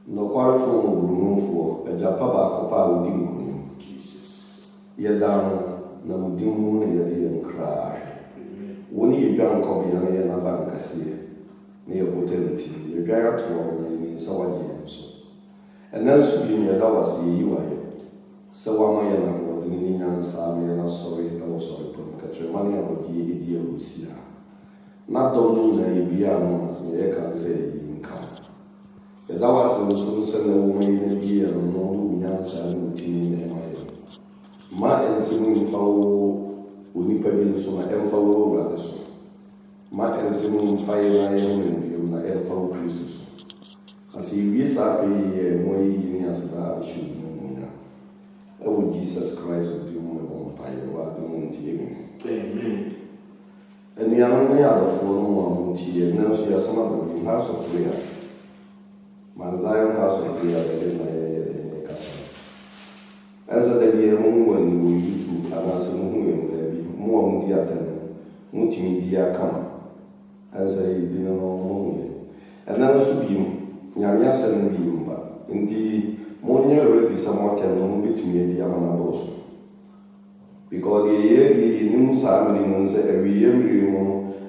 No kware fo burumfo ajapa ba kopa wodi nkunu Jesus ye dan na wodi mu na ye de nkra ahwe woni ye dwan kobia na ye na ba nkase ne ye potenti ye dwan ato na ye nsa waje nso enen so bi me da wase yi wa ye se wa ma ye na wodi ni nyansa me na sori na wo sori pom ka tre ma ne abodi edi arusia na dom ni na ye bia no ye kan se yi nka that was so send the woman in the year and no nyansa and tini na ma en simu fawo onipa bi so na en fawo owura so ma en simu faye na ye na en fawo Kristo so asi wi sa pe ye mo yi ni asaba shu no nya o Jesus Christ o di mo bon paye wa do mo tie mi amen eni anu ya do fo no mo tie na so ya sama do in house of prayer Zion House of Prayer in my casa. As a day, when we YouTube, and as a movie, more Mundiatan, multimedia come. As I didn't know, and then also be Yamyas and Bimba. Indeed, Monia already somewhat and bit media on a boss. Because the year new Simon moons every year,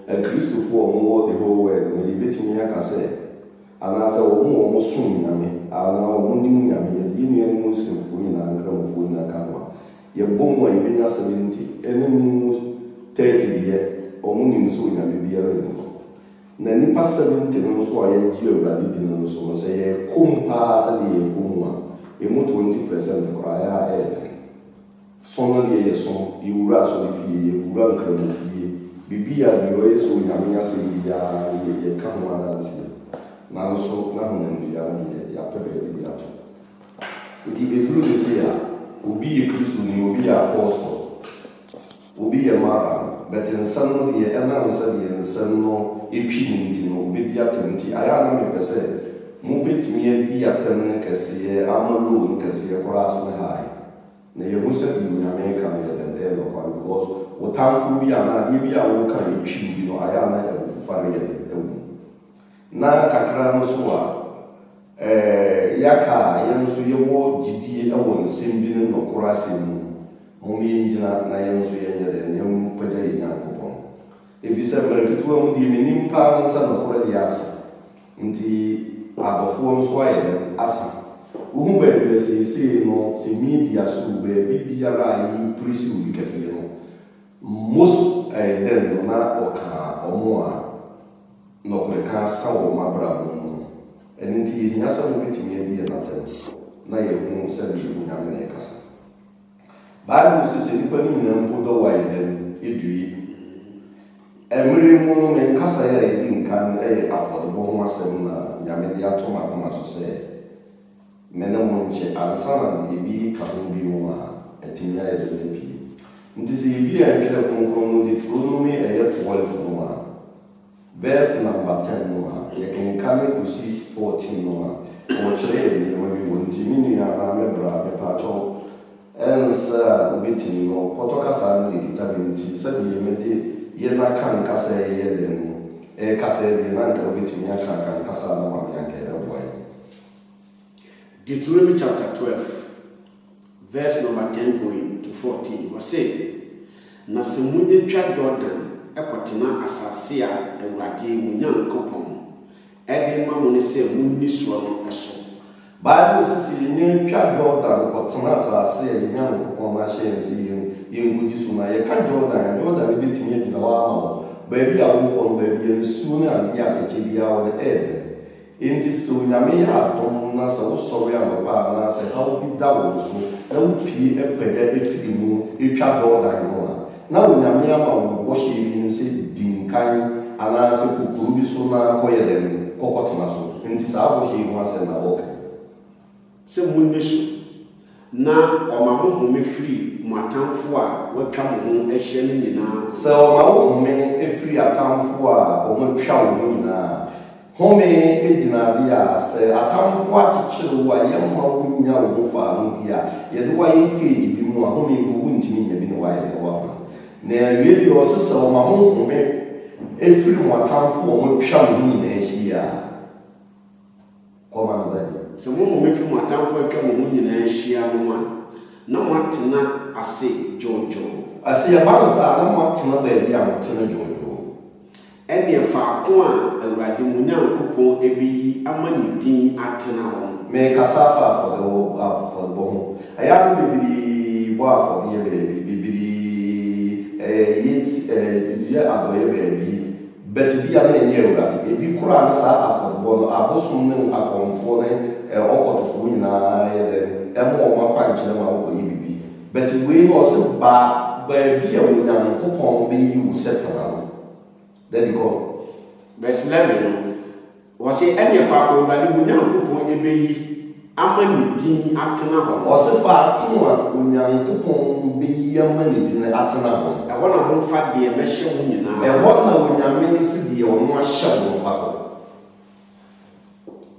a Christo for more the whole world, and a bit me a cassette. And as I will soon, Yammy, I now wounding Yammy, the Indian Muslim food and Gramophone and Kanwa. Your bone way being a 70, any moon 30 year, or mooning soon, and be a ring. Nanny past 70, no so I geography didn't so say, come pass a year, come 20% cry air. Sonally, a song, you rascal fee, you run crumble fee, be a way so Yammy, I say, ya come one na so na honan bia ya pebe bia to nti eduru de se ya obi ye Kristo ni obi ya apostle obi ye mara but insan no ye ena nsa ye insan no etwi nti no obi dia tanti aya na me pese mo betimi ye dia tan kase ye amalo kase ye koras na hai na ye musa bi na me kan ye den no kwa because o tamfu bi ana de bi a wo kan etwi bi no aya na e fufare ye na kakra no so a yaka yenso yewo gidie ewo nsem bi no nokora asem mo mi ngina na yenso yenye de nyem pagya Nyankopon efisa mreketuwa mu die menim pa nsa nokora di asa nti abofo nso aye asa wo ba bi se no se media so ba bibiara yi prisi ubi kese no most den no na oka omo a no kweka sawo mabrabo no enti hinya sawo betimi edi na tan na ye hu se bi nyame na kasa Bible says nipa ni na mpodo wa iden edui emre mu no men kasa ya edi nkan affordable ho asem na nyame dia to makoma so se mena mo nche ansana ebi ka ho bi mu a etimi ya edi bi nti se ebi a ntwe konkron no Deuteronomy 12 no a verse number 10 no you can carry to see 14 no or chere ni mo bi won ti mini ya na me bra me pa cho ensa obiti no potoka sa ni determined se bi me de ye na kan kasa ye den kasa ye na ka obiti mi kan kasa na ma mi aka e boy Deuteronomy chapter 12 verse number 10 going to 14 was say na se munye twa Jordan ekotena asase a Awurade mu Nyankopon ede ma mo ne se munni so no eso Bible says you twa Jordan kotena asase a Nyankopon ma hye nsi yenguji so na ye ka Jordan bitimi agina wa ma ba bi a wo kon ba bi nsu na ade akeke bia wo ede enti so nyame ya adom na so so ya ba na se ha wo bi da wo so na wo pie epeda efiri mu etwa Jordan no na wonyame ama wo hye ni se dinkan ana se kukuru bi so na koye den kokotena so nti sa bo hye ho ase na wo se munni so na omahome free matamfo a watwa mo ho ehye ne nyina se omahome efiri atamfo a omotwa wo nyina home ejina bia se atamfo akyekere wa yemma wo nya wo fa no bia ye de wa yeke bi mu a home mbu ntimi nya bi ne wa ye wa na yedi osesa o mahome efiri mo atamfo o mo twa mo nyina ehia koma no So mo fi mo atamfo atwa mo hu nyina ahia mo a na mo atena ase jojo ase ya balsa na mo atena ba bia mo tena jojo ene faako a awurade mo nyankopon ebeyi ama ne din atena ho me kasafa for the bon aya bibiri bo afọ ye bibiri yes ya adoye baby but bi ana enye awurade ebi kura na sa afọ bo abosom ne akonfo ne okotofo nyina ye dem emo ma kwa nkyere ma wo yi bibi but we no se ba bi a wo nyankopon be yi wo setara no that go verse 11 was say any fa ko awurade mo nyankopon ebeyi ama ne din atena ho osifa kuma onyankopon bi ama ne din atena ho e wona ho fa de mehye ho nyina e wona onyame si de ono ahye ho fa ko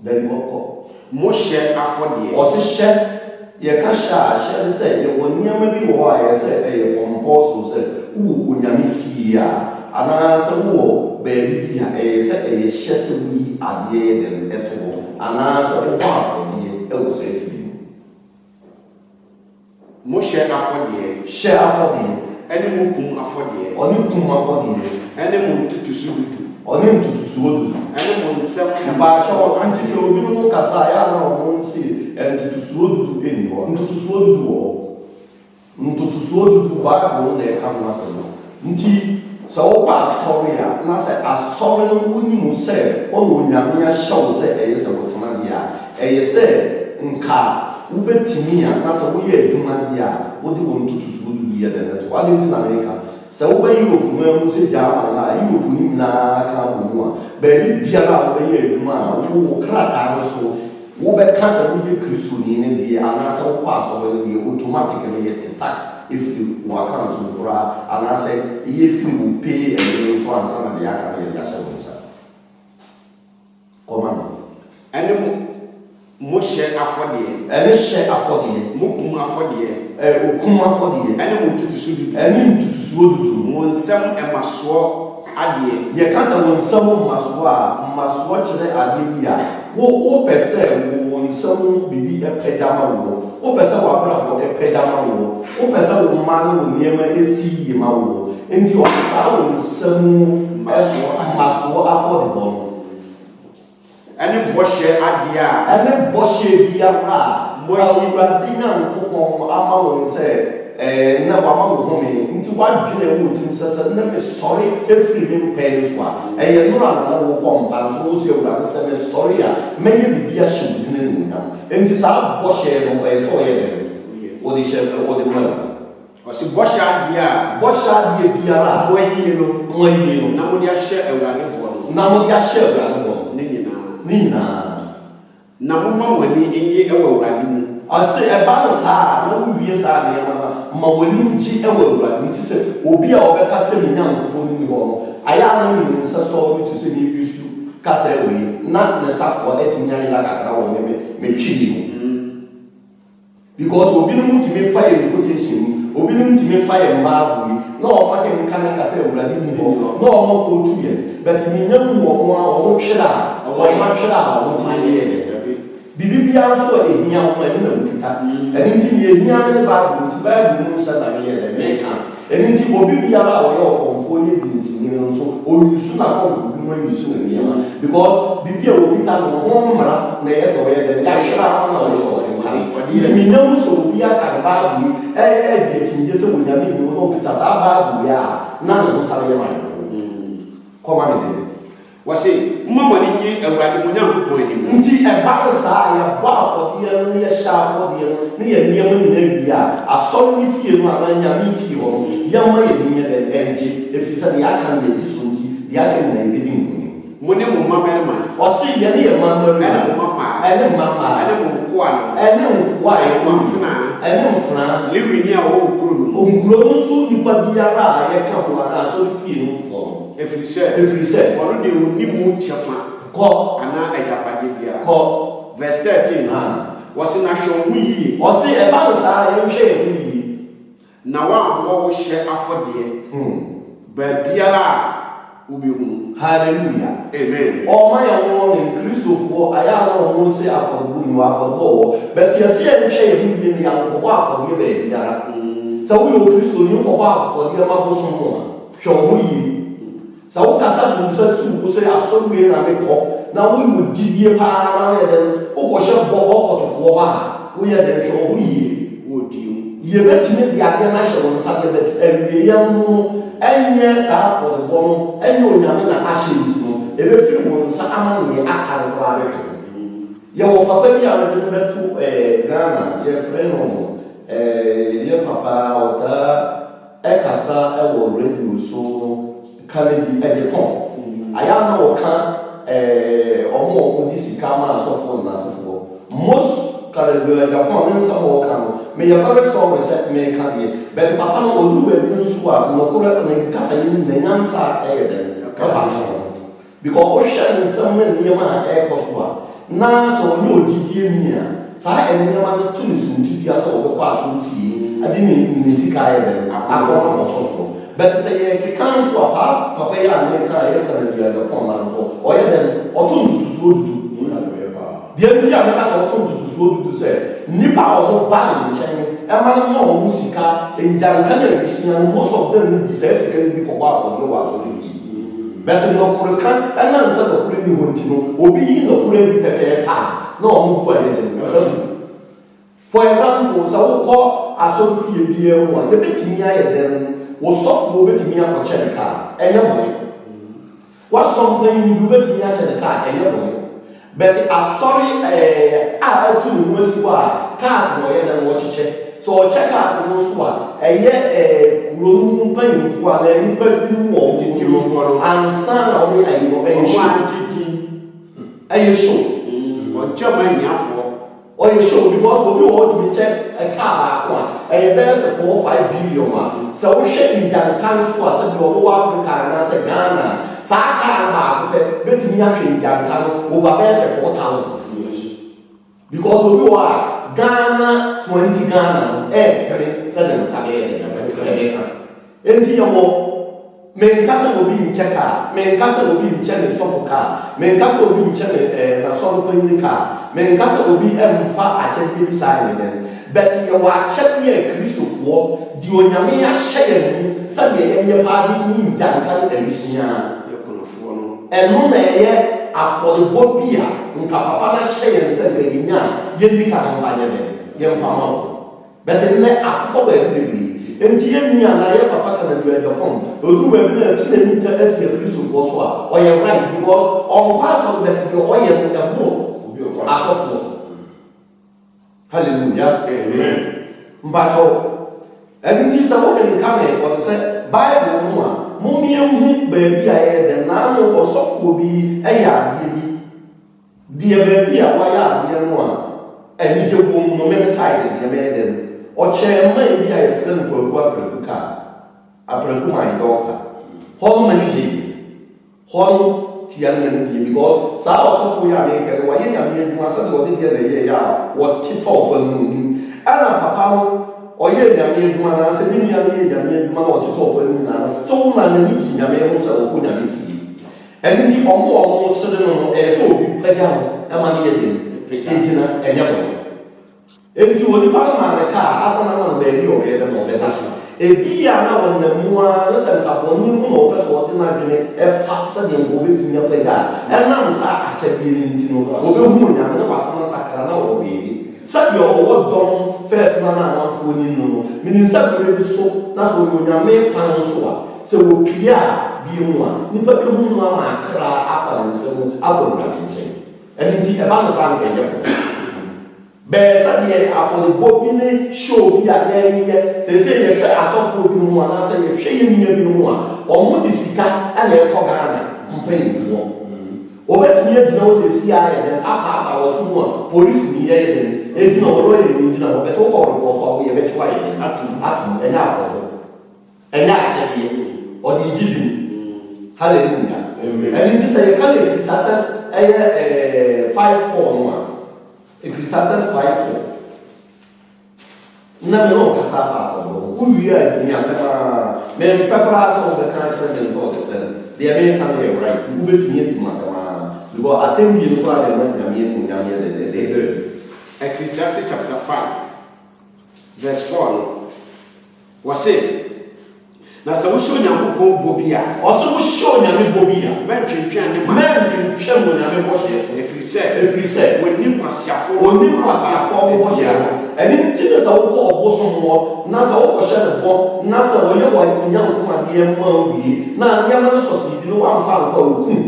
then go mo hye afode osihye ye ka hye se ye woniama bi wo a ye se ye compose se wo onyame fie a ana se wo baby bi a ye se ye hye se wi ade dem eto ana se wo afode e wo se fi mo hye afode ene mo kum afode oni kum afode ene mo tutusu dudu oni ntutusu dudu ene mo nsem ba sho anti se obi no kasa ya na mo nsi ntutusu dudu eni ho ntutusu dudu ho ntutusu dudu ba bo na e ka mo asem nti so wo kwa sorry a na se asori no woni mu se ono onyame ya show se eye se wotoma dia eye se nka ubetimi a na se wo ye adwuma dia wo de wo ntutusu dudu ye de neto wale nti na America se wo ba Europe mu se jama na Europe ni na ka bo mu a ba bi bia na wo ba ye adwuma na wo krata no so wo be kasa wo ye Kristo ni ne dia ana se wo kwa so wo de automatically get tax if you account so bra ana se if you pay and so and so na dia ka ye dia sha wo sa koma ene mo hye afode mo kum afode okum afode ene mo tutusu dudu ene ntutusu dudu mo nsem emaso ade ye kasa wo nsem maso kire ade bi a wo pese wo nsem bibi epedama wo pese wo abra wo epedama wo pese wo ma no niema esi yima wo enti o sa wo nsem maso afode bo ene bohye ade a ene bohye biara mo awurade nyankopon ama wo se na wa ma wo home nti wa dwene wo tin sese na me sorry efiri me mpens wa ye no na wo ko mpa so wo se awurade se me sorry a me ye bibia hye dwene ni nyam nti sa bohye no so ye de wo de hye wo de mo o si bohye ade biara mo yi no na mo de ahye awurade bo nina na mo ma wani enye ewa awurade mu ase eba sa na wo wie sa na ma wani nji ewa awurade nti se obi a obeka se me nyankopon ni ho aya na ni nsa so bi to se ni yusu kasa ewe na ne safo etimi anya kakra wo me twi mu because obi no mutimi fire quotation obi no mutimi fire mbabu na o ma ke nkan kasa awurade ni ho na o ma ko tu ye but me nyam wo mo twira ma twira wo timi ye de bibia so ehia wo ma na mukita enti ye ehia ne ba nti ba bu mu sa na ye de meka enti obi biara wo ye okonfo ye dinsi ni no so o yusu na konfo bi mo yusu na niema because bibia wo kita no ho mra na ye so ye de ya twira na wo so ye enti me nyam so obi aka ba bu de tinje se wo nyame ni wo kita sa ba bu ya na no sa ye ma koma me de wase mama ni nyi awurade mo nyankopon anim nti eba sa ya ba afode ye no ye sha afode ye no ne ye niam nyina bia aso ni fie no ana nyame fie ho ya ma ye ni de enje efisa de aka ne ti so nti de aka ne be din kuni mo ne mo mama ne ma o si ye ne ye mama ene mo mama ene nkoa no ene mfna lewi ni a wo kuro no onkuro nso nipa biara ye ka ho ana so fie no fo efiri se ono de oni mu chefa ko ana ajapade biara ko verse 13 wasi na hwe mu yi o si e ba sa ye hwe mu yi na wa wo hye afode ba biara Hallelujah. Amen. All my own in Christopher, I am no say for good you are for go, but you see a shame in the young for you, baby. So we will Christo you for the Amazon. Show me. So Casa to say I saw me and I make up. Now we would give you a pound and then wash up Bob to 4. We are then show we would you. You bet me the idea national Saturday every young. And yes, for the bone, and you know, ashing to every few months, I'm only a can. Your papa, you are to Ghana, your friend, your papa, or Ekasa, I will read so Kennedy at the pump. I am no can or more with this camera so for most. Japan some more can. May a very sorry set may can but Papa will do a new swap, no correct and Cassin, the answer because ocean somewhere near my air coswa. Now so no GT so I am near my tunis in 2 years of the class fee. I didn't music I got so. But say a can't swap Papa and can upon or then or to the idea makes us told to say, Nipa or Bali, and man no musica in Jankan, most of them desires can be called for you as a better no Korean, and answer the Korean want to know, or be in the Korean prepare, no for example, so call a Sophia BM1, the bit me then was soft movement to me up on Chenica, and no what's something you do better me at the car, and no but sorry, I to the most why cars no and watch check. So check us no swat. A year room paying for any person wanting to follow and son of the a show. What German for? Or you show because we want to check a car back one. A best 4 or 5 billion. So we share in Jankan was a global Africa and as a Ghana. Saka but me in Jankan over best 4,000. Because we are Ghana 20 Ghana 3 7 Saturday. Enti men kasa will be in checker, men kasa will be in check soft car, men kasa will be in check na sort of car, men kasa will be far at check beside them. But you are check me a Christopher, the Onyamia Shayan, Sunday and your party in Jankan and Lucia. And no man for the boat beer, in Capapana Shayan said the Ina, you become finally, young farmer. But in there, I forward baby. And Tiani and I, Papa can do at your pump. Or do a minute to as your Christopher or you're right, because on pass on that your oil and the boat as of course. Hallelujah, amen. But and it is a walking coming, what I said, Bible, Mummy, baby, I had the nano or soft will be a yard, dear baby, a wire, dear one, and you won't no many sided, the maiden. Or chair may be a friend who will go a my daughter. Home many home Tian because South of America, why you mean must have got it what tip off and Papa or ye, Yamin, I said, Yamin, or tip off and stone and Yamin, so good and free. And the almost sudden so be playing a money and Yabon. If you will Panama car, as an baby or the more a beer now on the Muanas and Caponi, no person what imagine a faster than go with me a player. And now I can be in Tino, or moon, and a Passana Sacrana or baby. Such your what done first man and for you, meaning somebody so that's what you may pan so. So Pia be one, Nipper Muma, Kra, Afan, so I will run in. And indeed, a man is Besa for the bobine show be a year, say, I saw for being one, I say, if she knew one, or Mudisika and a Togana, paying for. Over to me, knows the CIA and I was more police in the end, and no royal regional, but over what we eventually atom and after. And actually, or the Egyptian. Hallelujah. And it is a colleague, success 5-4-1. Ecclesiastes 5:4. No, Casafa, who we are doing a man, Pepperas of the country and so the same. the American way, right? Who bet me to Matama? Because I think you know the one Ecclesiastes chapter 5, verse 4 was it? Na sɛ wo show Nyankopɔn bobia ɔso wo show nyame bobia mɛntwentwɛn ne ma mɛntwentwɛn mo nyame bɔhyɛ so ɛfiri sɛ wɔnim kwasiafo wo bɔhyɛ no ɛne nti ne sɛ wokɔ ɔbosom wɔ na sɛ wokɔhyɛ ne bɔ na sɛ wɔyɛ wɔ nyankomadeɛ ma wie na nneɛma no sɔsidi no wamfa nkɔ wɔkum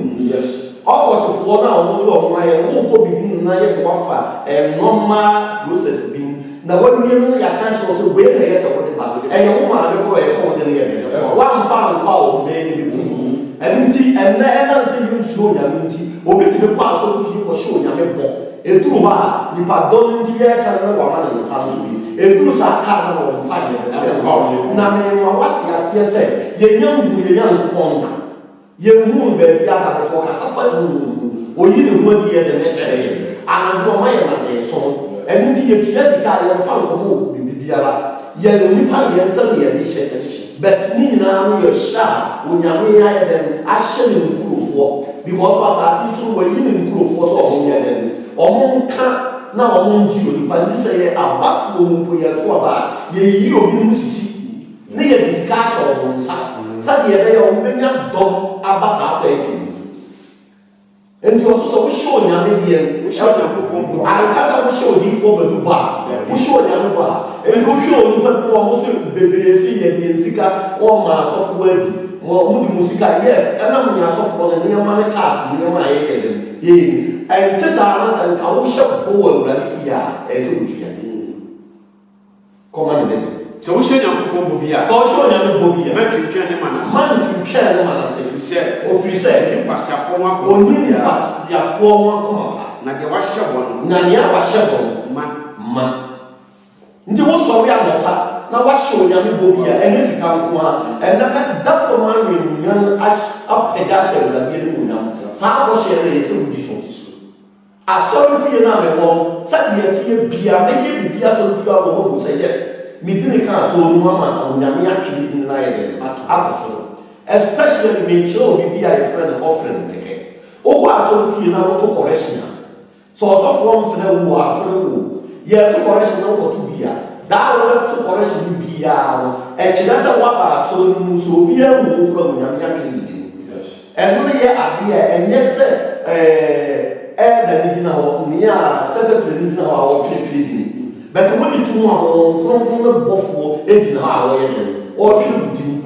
ɔkɔtofoɔ no a ɔmo de ɔmo ayɛ wokɔ bidi na yɛ de wafa normal process bi na wɔwie no yɛaka kyerɛ sɛ wei na ɛyɛ sɛ wɔde ba ɛyɛ wo maame korɔ ɛyɛ sɛ wɔde no yɛ dɛ wamfa nkɔ a ɔmbɛɛ ne bi ɛno nti ɛnɛ ɛnam sɛ yɛnsuo onyame nti obɛtumi kɔ asɔre fie kɔhyɛ onyame bɔ ɛduru hɔ a nipadɔm no nti yɛka no na wama ne nsa nso bi ɛduru saa ka no na wɔmfa yɛ na mema wate aseɛ sɛ yɛnya ngu yɛnya nkopɔn da yɛnhu baabi ada bɛtɛ ɔkasa fa mu oyi ne ho adi yɛ dɛ kyerɛ yɛ anadwo ɔma yɛ nadɛɛso ɛno nti yɛtua sika a yɛmfa nkɔmmɔ biribiara yɛno nipa yɛn nsa ne yɛde hyɛ but ne nyinaa no yɛhyɛ a onyame ayɛ dɛn ahyɛ ne nkurofoɔ because asase so no wayi ne nkurofoɔ sɛ ɔmo yɛ dɛn ɔmo nka na ɔmo ngye onipa nti sɛ yɛ abatoɔ mu mpo yɛto aba a yɛyiyi obi mu sisi ne yɛde sika ahyɛ ɔmo nsa sɛdeɛ ɛbɛyɛ ɔmo bɛnya dɔm aba saa bɛɛti nti ɔso sɛ wohyɛ onyame deɛ ankasa wohyɛ odiyifoɔ bɛdu ba a wohyɛ onyame ba a nti wohwɛ onipa bi wɔ mo so bebree si yɛdeɛ sika wɔma asɔfoɔ adi mode mu sika yes ɛnam ne asɔfoɔ no nneɛma ne cars nneɛma a yɛyɛ dɛm yɛyɛ ɛnte saa na sɛ nka wohyɛ bo wɔ awurade fie a ɛyɛ sɛ wotua kɔma ne bɛde sɛ wohyɛ Nyankopɔn bobia sɛ wohyɛ onyame bobia mɛntwentwɛn ne ma nase ɛfiri sɛ ne kwasiafoɔ ho ɔni kwasiafoɔ ho akɔma pa na deɛ wahyɛ bɔ no na nea wahyɛ bɔ no ma nti wosɔre anɔpa na wahyɛ onyame bobia ɛne sika nko a ɛnɛ ɛda fam anwenwan apɛgya ahyɛ awurade ne onyam saa bɔhyɛ no yɛ sɛ wodi so asɔre fie no a mɛwɔ sɛdeɛ ɛteɛ bia mɛyɛ biribi asɔre fie a wɔbɛhu sɛ yes medine ka so no ama onyame atwene din na yɛ dɛ akɔ soro especially me kyerɛ obi bi a yɛfrɛ no offering kɛkɛ wokɔ asɔre fie na woto correction a sɛ ɔsɔfoɔ mfrɛ wo afrɛ wo yɛto correction na wokɔto bi a daa wobɛto correction no biaa no ɛkyerɛ sɛ woaba asɔre no mu so obiaa hu wo kora onyame atwene ne din ɛno no yɛ adeɛ a ɛnyɛ sɛ ɛɛda ne gyina hɔ nea secretary ne gyina hɔ a wɔtwerɛtwerɛ din but when you do one bɔfoɔ gyina hɔ a wɔyɛ dɛm ɔtwerɛ wo din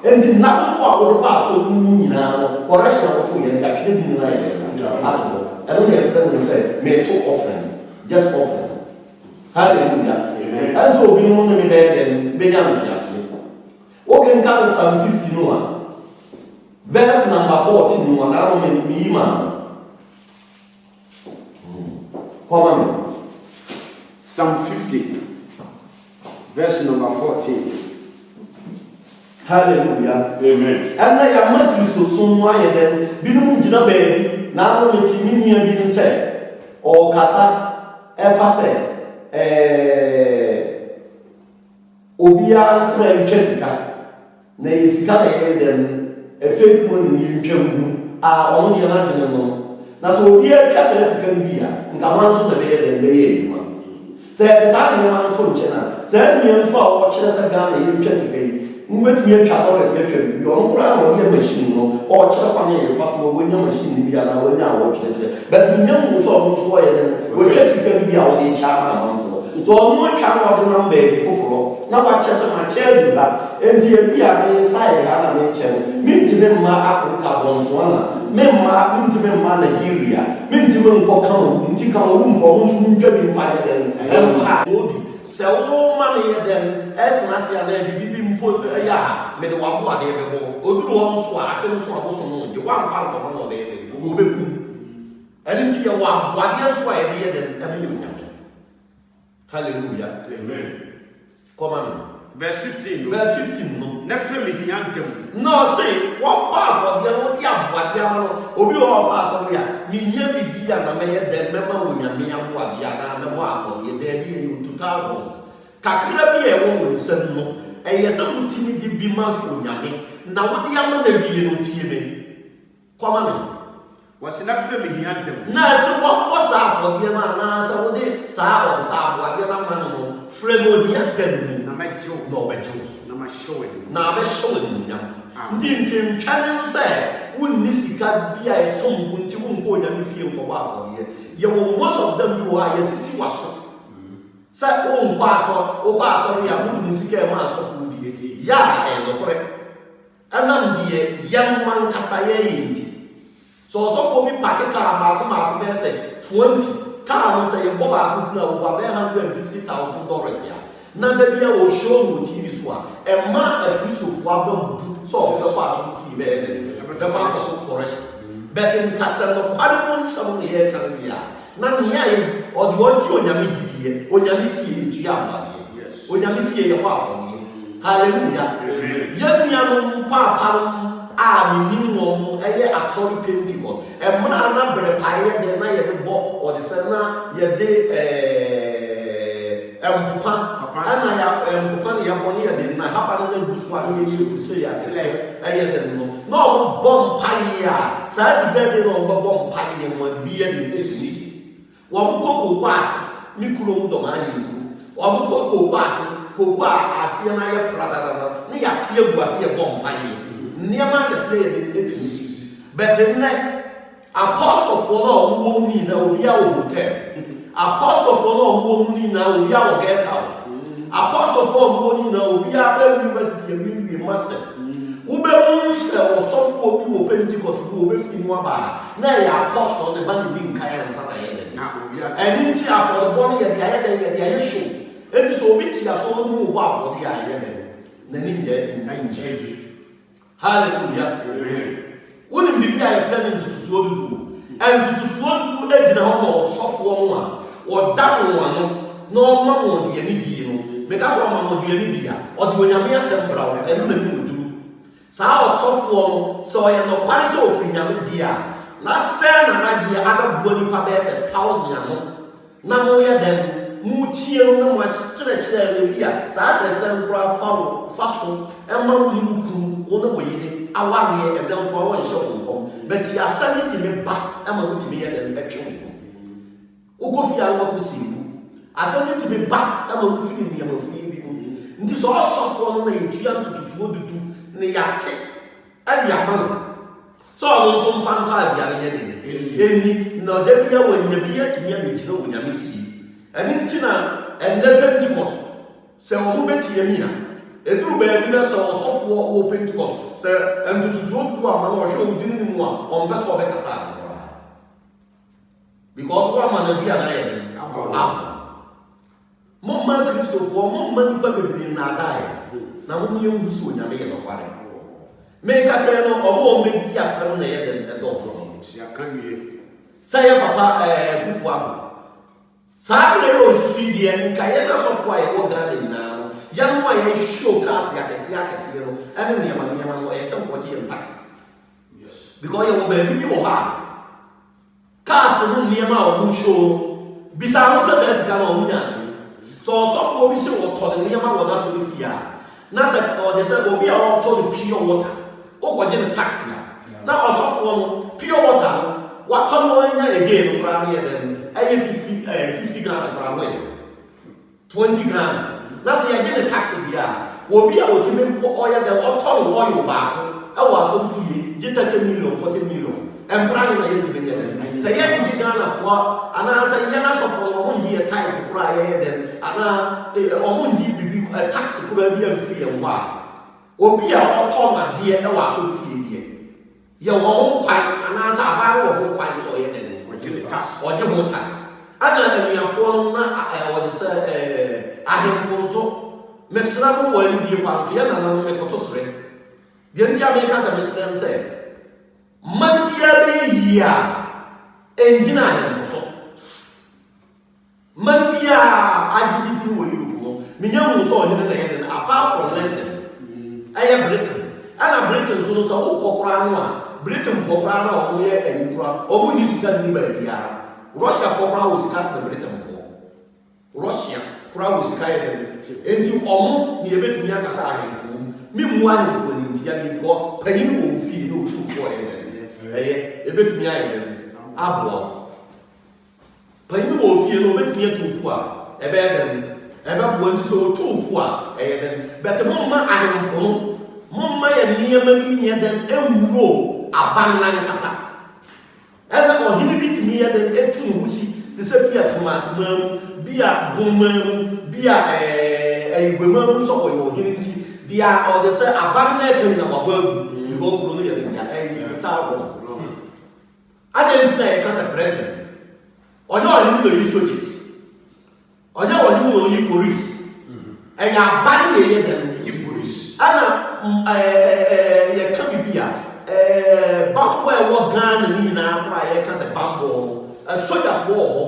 enti nnadodo a wode ba asɔre no mu nyinaa no correction a woto yɛ no yɛatwerɛ din no ayɛ dɛm ato hɔ ɛno ne yɛfrɛ no sɛ meto offering just offering hallelujah ɛnso obi no ne me bɛyɛ dɛm bɛnya nteaseɛ wokenka no Psalm 50 no a verse number 14 no a naa no meyi ma kɔma me Psalm 50, verse number 14. Hallelujah. Amen. And I am not Christo soon, why then? Binum Jina baby, now with me being said, or Casa, Efase, Obia, and Jessica, Naisika, then a fake money in Pemu are only an animal. That's what we are Casas can be, and come on to the bed and the sɛ saa nneɛma no to nkyɛn a saa nnua nso a wɔkyerɛ sɛ Ghana yɛtwa sika yi mbɛtumi atwa dollars yɛtwa bi ɔno koraa a wɔde yɛ machine no ɔkyerɛ kwan yɛ fa so wɔnya machine no bi anaa wɔnya a wɔkyerɛkyerɛ but nya mu nso a ɔno nso wɔyɛ dɛ wɔtwa sika no bi a wɔde kyɛ ama amanfoɔ so ɔno atwa na ɔde nam baabi foforɔ na wakyɛ sɛ makyɛ adu ha enti ebi a me nsa yɛ ha na mekyɛ no mentimi mma Africa bɔnsoana mentimi mma Nigeria mentimi nkɔ Cameroon nti Cameroon fɔ mo nso ntwa bi mfa yɛ dɛ sɛ woma me yɛ dɛm ɛtena se anaa bibibi mpo ɛyɛ a mede wabo adeɛ bɛbɔ oduru hɔ nso a afe no so aboso no gye woamfa nkɔmɔ na ɔbɛyɛ dɛm wɔbɛku ɛno nti yɛwɔ aboadeɛ nso a yɛde yɛ dɛm ɛbɛyɛ onyame hallelujah Amen. kɔma me Verse 15. verse 15 no Na frɛ me hia ntɛm. na ɔse wɔbɔ afɔdeɛ no wode aboadeɛ ama no obi wɔ ɔbɔ asɔre a mehia bibi a na mɛyɛ dɛm mɛma onyame aboadeɛ anaa mɛbɔ afɔdeɛ daabi ɛyɛ total wrong kakra bi a ɛwɔ wo nsam no ɛyɛ sɛ wotumi de bi ma onyame na wode ama na wie no tie me Kwamame. Was enough for me at them. Na so what was that for the man? Na so de sa or the sa what the man no frame on the dem. Na my Joe, No be Jones. na my showing. Na be show ni nyam. Ndi ntwem twane say wonni sika bia e som gunti wonko nyame fie nko ba for the. Ye most of them do are yesisi waso. Say wonko aso, wonko aso ya mudu musika e ma so fu di. Ya e no correct. Anam die yam man kasaye yindi. So also for me pack a car back say 20 car say bob over $150,000 here. Now the beer will show you TV swap and mark a piece of wabum so the pass fee the pass correction. But in Castle quite some year can be none here or the old Yami or Yami fee to Yamba. Yes, or Yami fee your wife. Hallelujah. Young Papa. Minimum a sorry Pentecost. And when I number a pie, then I had a bob or the Sana, ye de Papa, and I am Papa Yabonia, then I happen to lose 1 year to say, I say, I had no bomb pie, sad very long bomb pie and one beer in the sea. One cocoa was Mikuro Domani, one cocoa was Cocoa, as Yana Prada, near Tia was a bomb pie. Near Manchester, it is. But the apostle for no woman in a hotel. Apostle for no woman in a guest house. Apostle for woman in a university, we master. Ube or software will Pentecost will be in one bar. Now, apostle the money didn't carry and some and in tear for the body and the other show. It is so witty as all move for the island. Then in change. Hallelujah. Amen. Wouldn't be a friend to do and to swallow to edge or soft woman or that one, no mamma the any because one mamma the any or the Yamia Sembra and the mood do. So our soft woman, so I am not quite so free Yamidia. Last San and idea other body pabes 1,000. Now we are then. Mutia no much church there here. Such as them craft found fasten and man will on the way. I want and don't go and show them. But you are sending to me back. I'm going to be an election. Ukofia what to see. I send it to me back. I'm going to feel me. I'm going to feel me. This all soft one way to do the yate and the amount. So I want some fun time. Any no, there be a when you be at me and you when you feel. And in Tina and the Pentecost, say, Obetia, a true baby, so soft Pentecost, say, and to vote to a man or show didn't want on best of a because one man be an apple. More man Christopher, more money probably not die. Now, when you soon, I may not make us say no or more make the atom there than a dog. Say, Papa, good Sabre rose sweetie and Kayana software or garden now. Young way show cast yakasino, and near Maniaman or somebody and pass. Yes. Because you will be you are. Cast near my show. Besides, says Galomina. So software we see what told near my water with ya. Nasa or they said, will be all told pure water. Oh, what in a taxi. Now, software pure water. What ton again, Grammy, and 50 Ghana per away. 20 Ghana. That's the idea taxi here. Will be able to make oil the oil back. I was on fee, $40 million. And Brian, I didn't say, Ghana for, and I say, Yana for 1 year time to cry, then, and on be a taxi could be a free and why. Will be our ton, dear, I was on fee here. Your own quite, and as a barrel of quite so, or tax, or your tax. Other than your phone, I would say, I have phone so. Miss Rabu will be once again, and I'll make a toss ring. The Americans have Mr. said, Money be a year, engine I am so. Money be I did do you, Mignon saw him in the head, apart from London. I am Britain, and a Britain so so Britain for Crown or Muya and Ukraine, or when you see that Russia for Crown was cast the Britain for Russia, Crown was carried and you almost near between Yakasa and Foom, meanwhile for India, because Penny will feel no 2 for ebetumi ayɛ dɛm aboɔ panyin wɔ fie no obetumi atufu a ɛbɛyɛ dɛm ɛbɛboa nti sɛ otufu a ɛyɛ dɛm bɛtɛ mo mma ahemfo no mo mma yɛ nneɛma bi nyɛ dɛm ewuro aban nankasa ɛna ɔhene bi tumi yɛ dɛm etu ne wusi te sɛ bi a tomasemaa mu bi a gomaa mu bi a ɛyigbemaa mu sɛ ɔyɛ ɔhene nti deɛ ɔde sɛ aban na ɛka nyina wabɔ agu yibɔ nkuro no yɛ dɛm deɛ ɛyɛ total wrong adeɛ nti na yɛka sɛ president ɔnyɛ ɔhene na oyi soldiers ɔnyɛ ɔhene na oyi police ɛyɛ aban na ɛyɛ dɛm yi police ɛna yɛka bibi a bambɔ ɛwɔ Ghana ne nyinaa kora yɛka sɛ bambɔ no sogyafoɔ wɔ hɔ